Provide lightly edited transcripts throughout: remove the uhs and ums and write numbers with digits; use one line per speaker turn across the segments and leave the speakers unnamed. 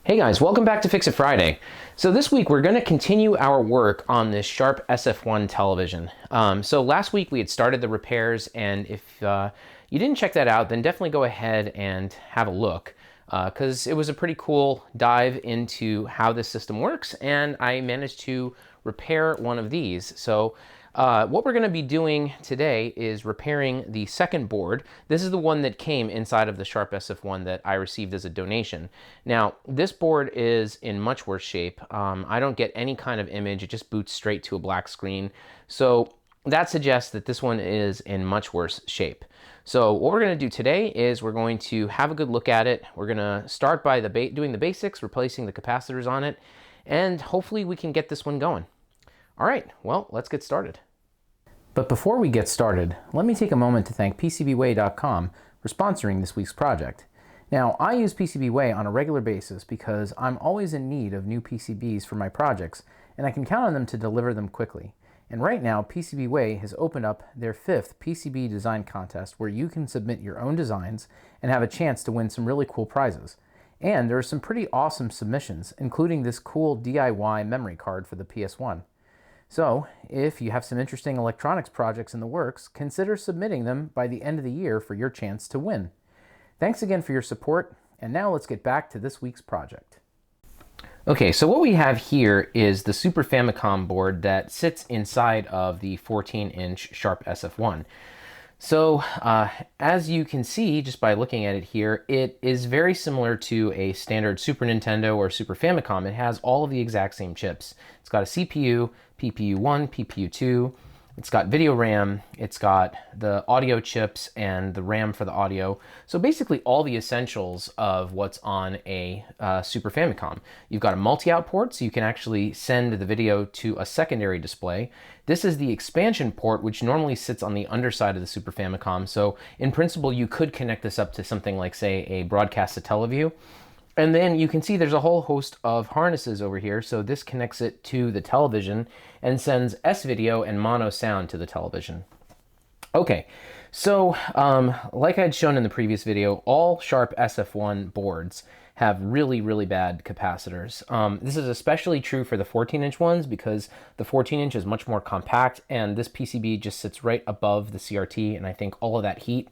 Hey guys, welcome back to Fix It Friday. So this week we're going to continue our work on this Sharp SF-1 television. So last week we had started the repairs, and if you didn't check that out, then definitely go ahead and have a look, because it was a pretty cool dive into how this system works, and I managed to repair one of these. So what we're going to be doing today is repairing the second board. This is the one that came inside of the Sharp SF-1 that I received as a donation. Now, this board is in much worse shape. I don't get any kind of image. It just boots straight to a black screen. So that suggests that this one is in much worse shape. So what we're going to do today is we're going to have a good look at it. We're going to start by doing the basics, replacing the capacitors on it, and hopefully we can get this one going. All right, well, let's get started. But before we get started, let me take a moment to thank PCBWay.com for sponsoring this week's project. Now, I use PCBWay on a regular basis because I'm always in need of new PCBs for my projects, and I can count on them to deliver them quickly. And right now, PCBWay has opened up their 5th PCB design contest where you can submit your own designs and have a chance to win some really cool prizes. And there are some pretty awesome submissions, including this cool DIY memory card for the PS1. So, if you have some interesting electronics projects in the works, consider submitting them by the end of the year for your chance to win. Thanks again for your support, and now let's get back to this week's project. Okay, so what we have here is the Super Famicom board that sits inside of the 14-inch Sharp SF-1. So, as you can see, just by looking at it here, it is very similar to a standard Super Nintendo or Super Famicom. It has all of the exact same chips. It's got a CPU, PPU1, PPU2, it's got video RAM, it's got the audio chips and the RAM for the audio. So basically all the essentials of what's on a Super Famicom. You've got a multi-out port, so you can actually send the video to a secondary display. This is the expansion port, which normally sits on the underside of the Super Famicom. So in principle, you could connect this up to something like, say, a broadcast Satellaview. And then you can see there's a whole host of harnesses over here. So this connects it to the television and sends S-video and mono sound to the television. Okay, so like I had shown in the previous video, all Sharp SF-1 boards have really, really bad capacitors. This is especially true for the 14-inch ones because the 14-inch is much more compact, and this PCB just sits right above the CRT, and I think all of that heat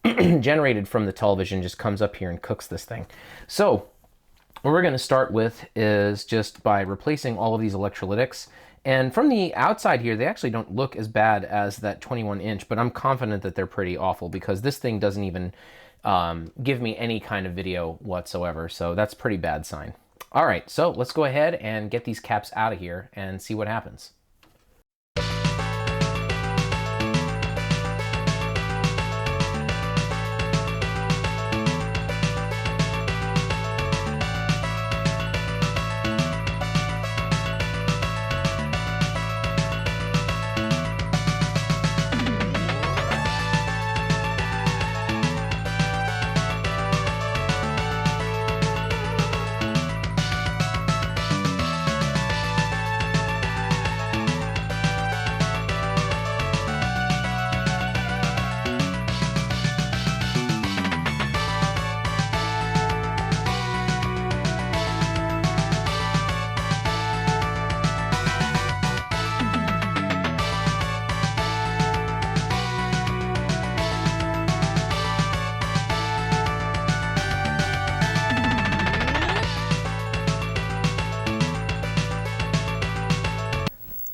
generated from the television just comes up here and cooks this thing. So what we're going to start with is just by replacing all of these electrolytics. And from the outside here, they actually don't look as bad as that 21-inch, but I'm confident that they're pretty awful because this thing doesn't even give me any kind of video whatsoever. So that's a pretty bad sign. All right, so let's go ahead and get these caps out of here and see what happens.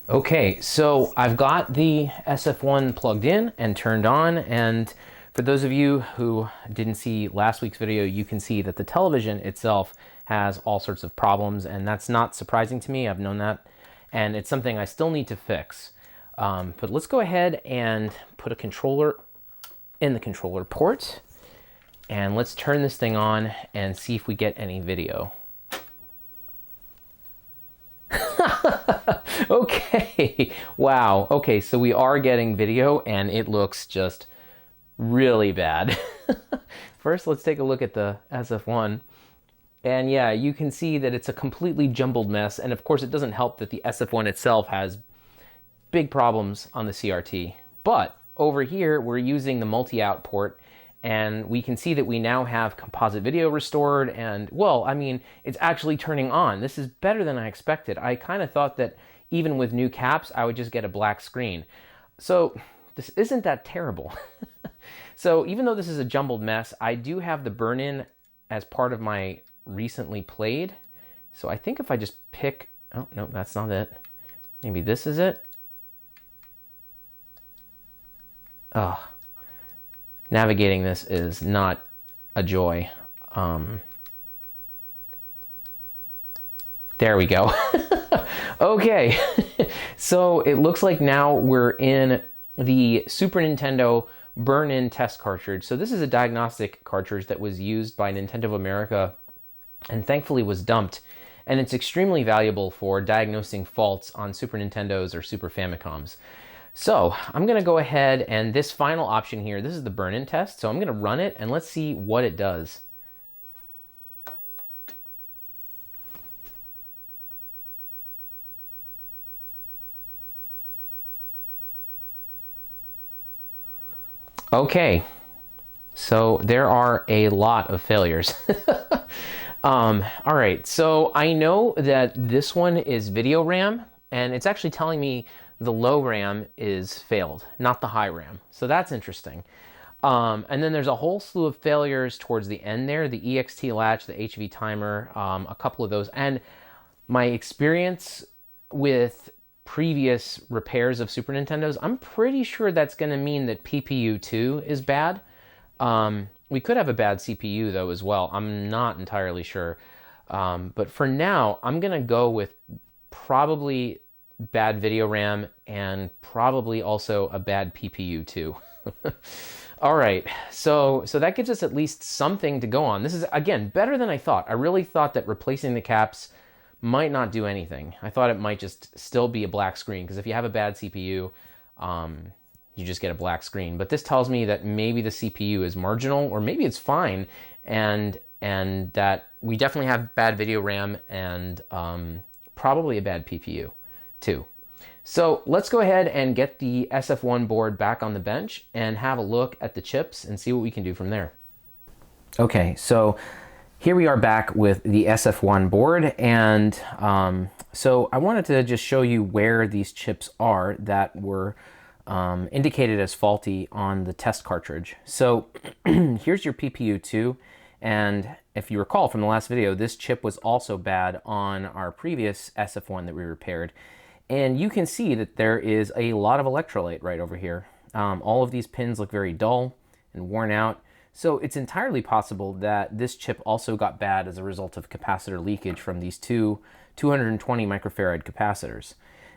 Okay, so I've got the SF-1 plugged in and turned on, and for those of you who didn't see last week's video, you can see that the television itself has all sorts of problems, and that's not surprising to me. I've known that, and it's something I still need to fix. But let's go ahead and put a controller in the controller port, and let's turn this thing on and see if we get any video. Okay, wow. Okay, so we are getting video and it looks just really bad. First, let's take a look at the SF-1. And yeah, you can see that it's a completely jumbled mess. And of course, it doesn't help that the SF-1 itself has big problems on the CRT. But over here, we're using the multi-out port and we can see that we now have composite video restored, and well, I mean, it's actually turning on. This is better than I expected. I kind of thought that even with new caps, I would just get a black screen. So this isn't that terrible. So even though this is a jumbled mess, I do have the burn-in as part of my recently played. So I think if I just pick, oh, no, that's not it. Maybe this is it. Oh, navigating this is not a joy. There we go. Okay, so it looks like now we're in the Super Nintendo burn-in test cartridge. So this is a diagnostic cartridge that was used by Nintendo of America and thankfully was dumped. And it's extremely valuable for diagnosing faults on Super Nintendos or Super Famicoms. So I'm gonna go ahead, and this final option here, this is the burn-in test. So I'm gonna run it and let's see what it does. Okay, so there are a lot of failures. All right, so I know that this one is video RAM, and it's actually telling me the low RAM is failed, not the high RAM. So that's interesting. And then there's a whole slew of failures towards the end there, the EXT latch, the HV timer, a couple of those. And my experience with previous repairs of Super Nintendos, I'm pretty sure that's going to mean that PPU2 is bad. We could have a bad CPU though as well. I'm not entirely sure. But for now, I'm going to go with probably bad video RAM and probably also a bad PPU2. All right, so that gives us at least something to go on. This is, again, better than I thought. I really thought that replacing the caps might not do anything. I thought it might just still be a black screen, because if you have a bad CPU, you just get a black screen. But this tells me that maybe the CPU is marginal, or maybe it's fine, and that we definitely have bad video RAM and probably a bad PPU too. So let's go ahead and get the SF-1 board back on the bench and have a look at the chips and see what we can do from there. Okay, so here we are back with the SF-1 board, and so I wanted to just show you where these chips are that were indicated as faulty on the test cartridge. So here's your PPU2, and if you recall from the last video, this chip was also bad on our previous SF-1 that we repaired. And you can see that there is a lot of electrolyte right over here. All of these pins look very dull and worn out. So it's entirely possible that this chip also got bad as a result of capacitor leakage from these two 220 microfarad capacitors.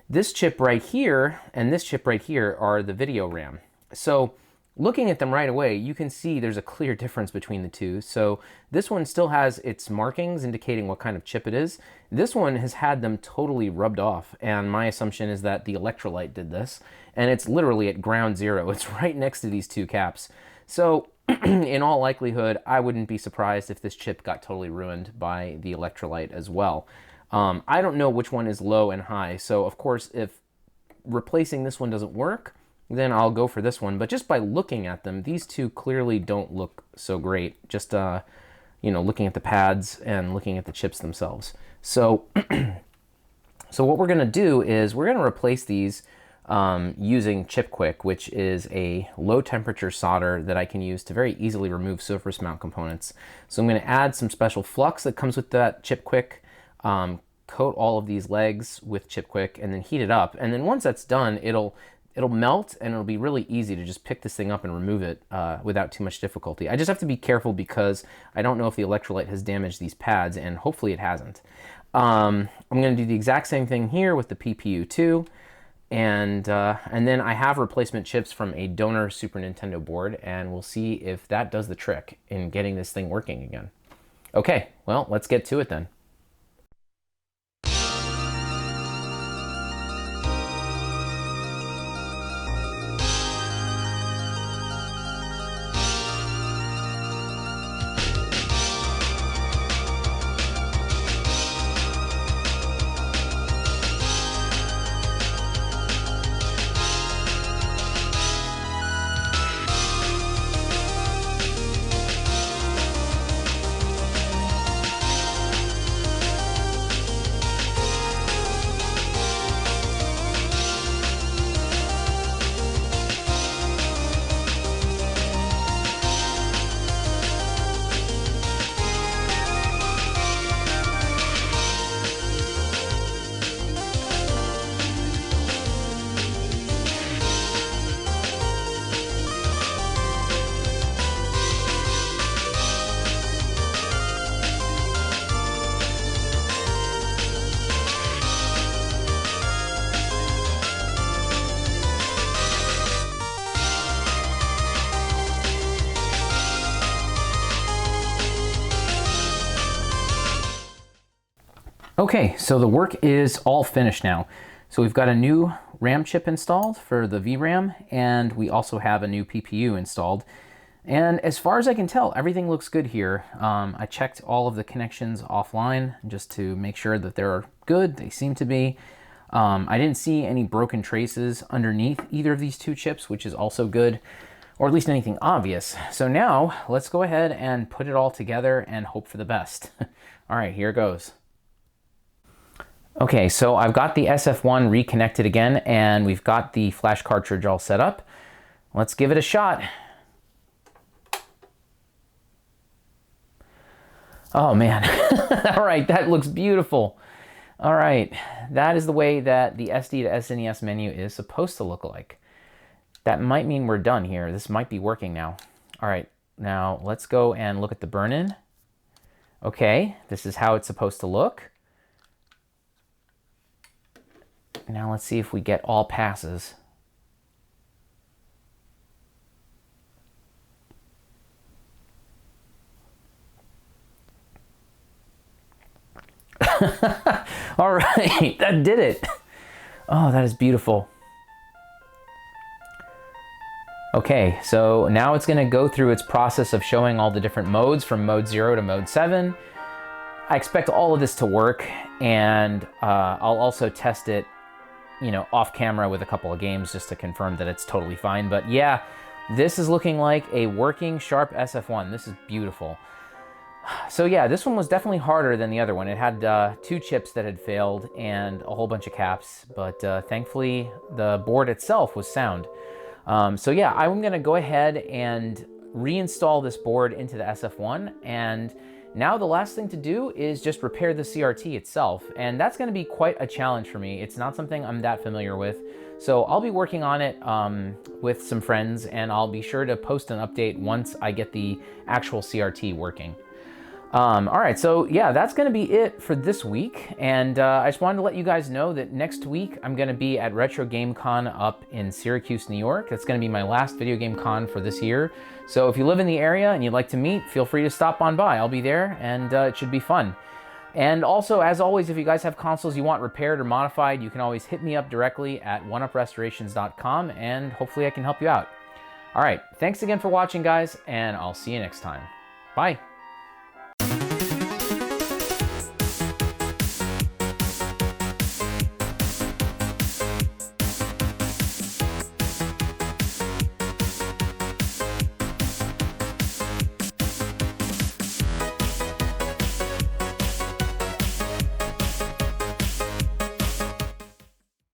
This chip right here and this chip right here are the video RAM. So looking at them right away, you can see there's a clear difference between the two. So this one still has its markings indicating what kind of chip it is. This one has had them totally rubbed off, and my assumption is that the electrolyte did this, and it's literally at ground zero. It's right next to these two caps. So in all likelihood, I wouldn't be surprised if this chip got totally ruined by the electrolyte as well. I don't know which one is low and high, so of course if replacing this one doesn't work, then I'll go for this one. But just by looking at them, these two clearly don't look so great. Just you know, looking at the pads and looking at the chips themselves. So so what we're gonna do is we're gonna replace these using Chip Quick, which is a low temperature solder that I can use to very easily remove surface mount components. So I'm gonna add some special flux that comes with that Chip Quick, coat all of these legs with Chip Quick, and then heat it up. And then once that's done, it'll melt, and it'll be really easy to just pick this thing up and remove it without too much difficulty. I just have to be careful because I don't know if the electrolyte has damaged these pads, and hopefully it hasn't. I'm going to do the exact same thing here with the PPU2, and then I have replacement chips from a donor Super Nintendo board, and we'll see if that does the trick in getting this thing working again. Okay, well, let's get to it then. Okay, so the work is all finished now. So we've got a new RAM chip installed for the VRAM, and we also have a new PPU installed. And as far as I can tell, everything looks good here. I checked all of the connections offline just to make sure that they're good. They seem to be. I didn't see any broken traces underneath either of these two chips, which is also good, or at least anything obvious. So now let's go ahead and put it all together and hope for the best. All right, here goes. Okay, so I've got the SF-1 reconnected again, and we've got the flash cartridge all set up. Let's give it a shot. Oh man, all right, that looks beautiful. All right, that is the way that the SD to SNES menu is supposed to look like. That might mean we're done here. This might be working now. All right, now let's go and look at the burn-in. Okay, this is how it's supposed to look. Now let's see if we get all passes. All right, that did it. Oh, that is beautiful. Okay, so now it's going to go through its process of showing all the different modes from mode 0 to mode 7. I expect all of this to work, and I'll also test it, you know, off camera with a couple of games just to confirm that it's totally fine. But yeah, this is looking like a working Sharp SF-1. This is beautiful. So yeah, this one was definitely harder than the other one. It had 2 chips that had failed and a whole bunch of caps, but thankfully the board itself was sound. So yeah, I'm gonna go ahead and reinstall this board into the SF-1, and now the last thing to do is just repair the CRT itself, and that's going to be quite a challenge for me. It's not something I'm that familiar with, so I'll be working on it with some friends, and I'll be sure to post an update once I get the actual CRT working. All right, so yeah, that's going to be it for this week, and I just wanted to let you guys know that next week I'm going to be at Retro Game Con up in Syracuse, New York. That's going to be my last video game con for this year. So if you live in the area and you'd like to meet, feel free to stop on by. I'll be there, and it should be fun. And also, as always, if you guys have consoles you want repaired or modified, you can always hit me up directly at oneuprestorations.com, and hopefully I can help you out. All right, thanks again for watching, guys, and I'll see you next time. Bye.